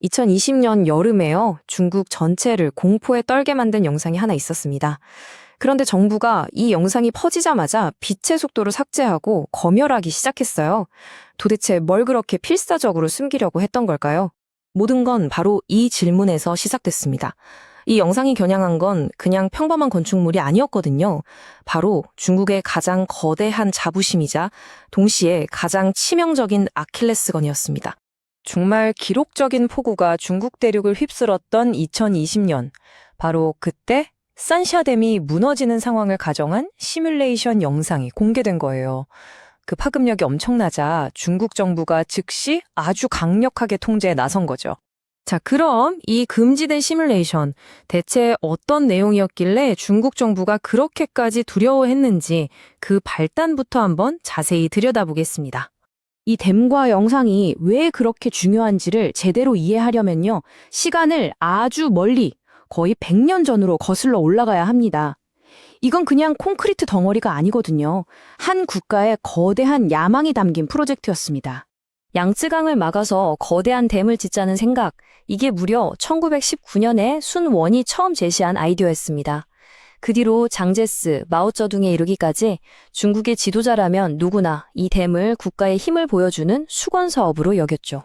2020년 여름에요. 중국 전체를 공포에 떨게 만든 영상이 하나 있었습니다. 그런데 정부가 이 영상이 퍼지자마자 빛의 속도로 삭제하고 검열하기 시작했어요. 도대체 뭘 그렇게 필사적으로 숨기려고 했던 걸까요? 모든 건 바로 이 질문에서 시작됐습니다. 이 영상이 겨냥한 건 그냥 평범한 건축물이 아니었거든요. 바로 중국의 가장 거대한 자부심이자 동시에 가장 치명적인 아킬레스건이었습니다. 정말 기록적인 폭우가 중국 대륙을 휩쓸었던 2020년. 바로 그때 산샤댐이 무너지는 상황을 가정한 시뮬레이션 영상이 공개된 거예요. 그 파급력이 엄청나자 중국 정부가 즉시 아주 강력하게 통제에 나선 거죠. 자, 그럼 이 금지된 시뮬레이션, 대체 어떤 내용이었길래 중국 정부가 그렇게까지 두려워했는지 그 발단부터 한번 자세히 들여다보겠습니다. 이 댐과 영상이 왜 그렇게 중요한지를 제대로 이해하려면요, 시간을 아주 멀리, 거의 100년 전으로 거슬러 올라가야 합니다. 이건 그냥 콘크리트 덩어리가 아니거든요. 한 국가의 거대한 야망이 담긴 프로젝트였습니다. 양쯔강을 막아서 거대한 댐을 짓자는 생각, 이게 무려 1919년에 순원이 처음 제시한 아이디어였습니다. 그 뒤로 장제스, 마오쩌둥에 이르기까지 중국의 지도자라면 누구나 이 댐을 국가의 힘을 보여주는 수건 사업으로 여겼죠.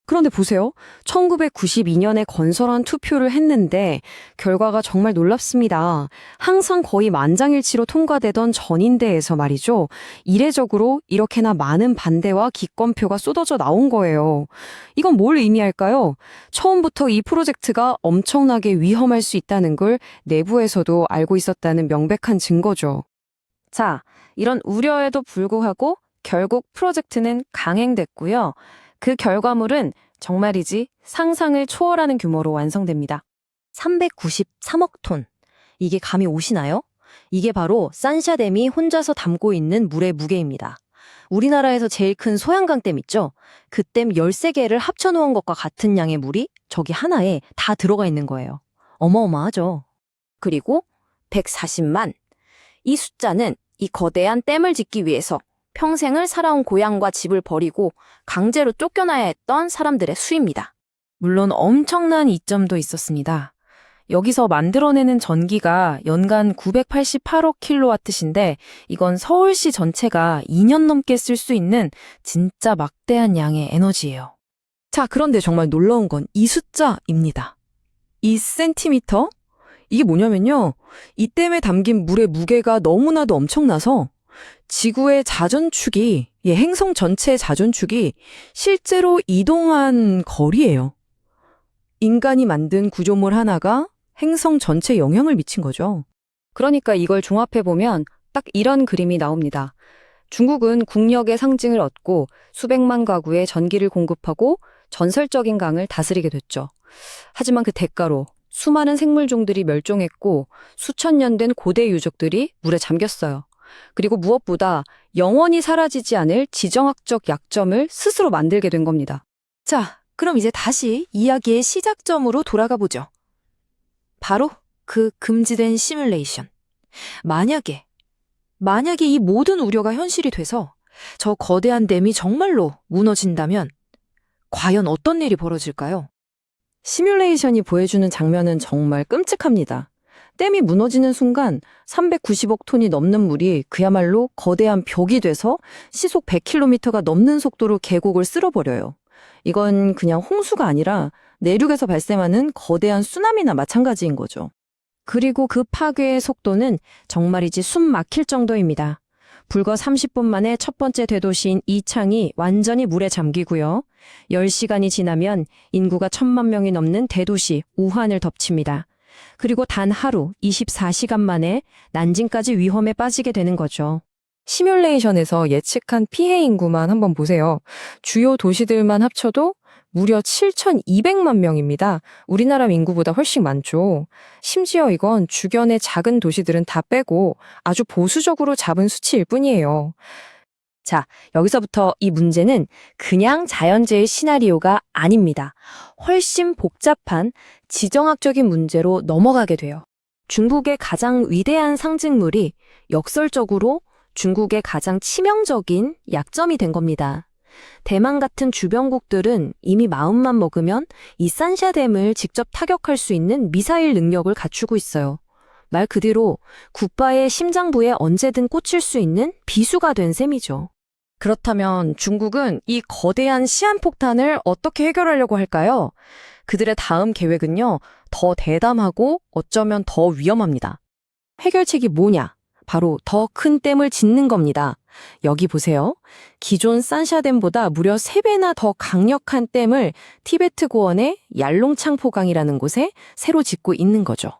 그런데 보세요. 1992년에 건설한 투표를 했는데 결과가 정말 놀랍습니다. 항상 거의 만장일치로 통과되던 전인대에서 말이죠. 이례적으로 이렇게나 많은 반대와 기권표가 쏟아져 나온 거예요. 이건 뭘 의미할까요? 처음부터 이 프로젝트가 엄청나게 위험할 수 있다는 걸 내부에서도 알고 있었다는 명백한 증거죠. 자, 이런 우려에도 불구하고 결국 프로젝트는 강행됐고요. 그 결과물은 정말이지 상상을 초월하는 규모로 완성됩니다. 393억 톤. 이게 감이 오시나요? 이게 바로 산샤댐이 혼자서 담고 있는 물의 무게입니다. 우리나라에서 제일 큰 소양강댐 있죠? 그 댐 13개를 합쳐놓은 것과 같은 양의 물이 저기 하나에 다 들어가 있는 거예요. 어마어마하죠. 그리고 140만. 이 숫자는 이 거대한 댐을 짓기 위해서 평생을 살아온 고향과 집을 버리고 강제로 쫓겨나야 했던 사람들의 수입니다. 물론 엄청난 이점도 있었습니다. 여기서 만들어내는 전기가 연간 988억 킬로와트인데 이건 서울시 전체가 2년 넘게 쓸 수 있는 진짜 막대한 양의 에너지예요. 자, 그런데 정말 놀라운 건 이 숫자입니다. 2cm? 이게 뭐냐면요. 이 댐에 담긴 물의 무게가 너무나도 엄청나서 지구의 자전축이, 행성 전체의 자전축이 실제로 이동한 거리예요. 인간이 만든 구조물 하나가 행성 전체에 영향을 미친 거죠. 그러니까 이걸 종합해보면 딱 이런 그림이 나옵니다. 중국은 국력의 상징을 얻고 수백만 가구에 전기를 공급하고 전설적인 강을 다스리게 됐죠. 하지만 그 대가로 수많은 생물종들이 멸종했고 수천 년 된 고대 유적들이 물에 잠겼어요. 그리고 무엇보다 영원히 사라지지 않을 지정학적 약점을 스스로 만들게 된 겁니다. 자, 그럼 이제 다시 이야기의 시작점으로 돌아가 보죠. 바로 그 금지된 시뮬레이션. 만약에 이 모든 우려가 현실이 돼서 저 거대한 댐이 정말로 무너진다면 과연 어떤 일이 벌어질까요? 시뮬레이션이 보여주는 장면은 정말 끔찍합니다. 댐이 무너지는 순간 390억 톤이 넘는 물이 그야말로 거대한 벽이 돼서 시속 100km가 넘는 속도로 계곡을 쓸어버려요. 이건 그냥 홍수가 아니라 내륙에서 발생하는 거대한 쓰나미나 마찬가지인 거죠. 그리고 그 파괴의 속도는 정말이지 숨 막힐 정도입니다. 불과 30분 만에 첫 번째 대도시인 이창이 완전히 물에 잠기고요. 10시간이 지나면 인구가 1000만 명이 넘는 대도시 우한을 덮칩니다. 그리고 단 하루 24시간 만에 난징까지 위험에 빠지게 되는 거죠. 시뮬레이션에서 예측한 피해 인구만 한번 보세요. 주요 도시들만 합쳐도 무려 7,200만 명입니다. 우리나라 인구보다 훨씬 많죠. 심지어 이건 주변의 작은 도시들은 다 빼고 아주 보수적으로 잡은 수치일 뿐이에요. 자, 여기서부터 이 문제는 그냥 자연재해 시나리오가 아닙니다. 훨씬 복잡한 지정학적인 문제로 넘어가게 돼요. 중국의 가장 위대한 상징물이 역설적으로 중국의 가장 치명적인 약점이 된 겁니다. 대만 같은 주변국들은 이미 마음만 먹으면 이 산샤댐을 직접 타격할 수 있는 미사일 능력을 갖추고 있어요. 말 그대로 국바의 심장부에 언제든 꽂힐 수 있는 비수가 된 셈이죠. 그렇다면 중국은 이 거대한 시한폭탄을 어떻게 해결하려고 할까요? 그들의 다음 계획은요, 더 대담하고 어쩌면 더 위험합니다. 해결책이 뭐냐? 바로 더 큰 댐을 짓는 겁니다. 여기 보세요. 기존 산샤댐보다 무려 3배나 더 강력한 댐을 티베트 고원의 얄롱창포강이라는 곳에 새로 짓고 있는 거죠.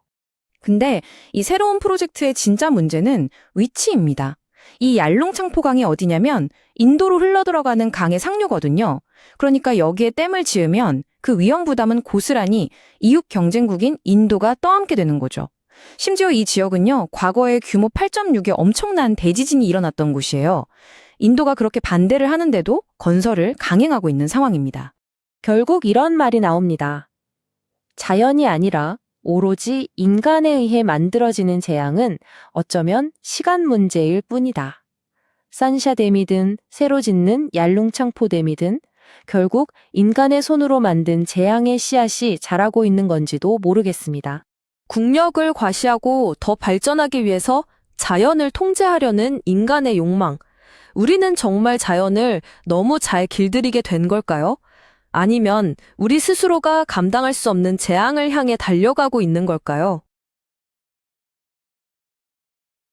근데 이 새로운 프로젝트의 진짜 문제는 위치입니다. 이 얄롱창포강이 어디냐면 인도로 흘러들어가는 강의 상류거든요. 그러니까 여기에 댐을 지으면 그 위험 부담은 고스란히 이웃 경쟁국인 인도가 떠안게 되는 거죠. 심지어 이 지역은요, 과거에 규모 8.6의 엄청난 대지진이 일어났던 곳이에요. 인도가 그렇게 반대를 하는데도 건설을 강행하고 있는 상황입니다. 결국 이런 말이 나옵니다. 자연이 아니라 오로지 인간에 의해 만들어지는 재앙은 어쩌면 시간 문제일 뿐이다. 산샤댐이든 새로 짓는 얄룽창포댐이든 결국 인간의 손으로 만든 재앙의 씨앗이 자라고 있는 건지도 모르겠습니다. 국력을 과시하고 더 발전하기 위해서 자연을 통제하려는 인간의 욕망. 우리는 정말 자연을 너무 잘 길들이게 된 걸까요? 아니면 우리 스스로가 감당할 수 없는 재앙을 향해 달려가고 있는 걸까요?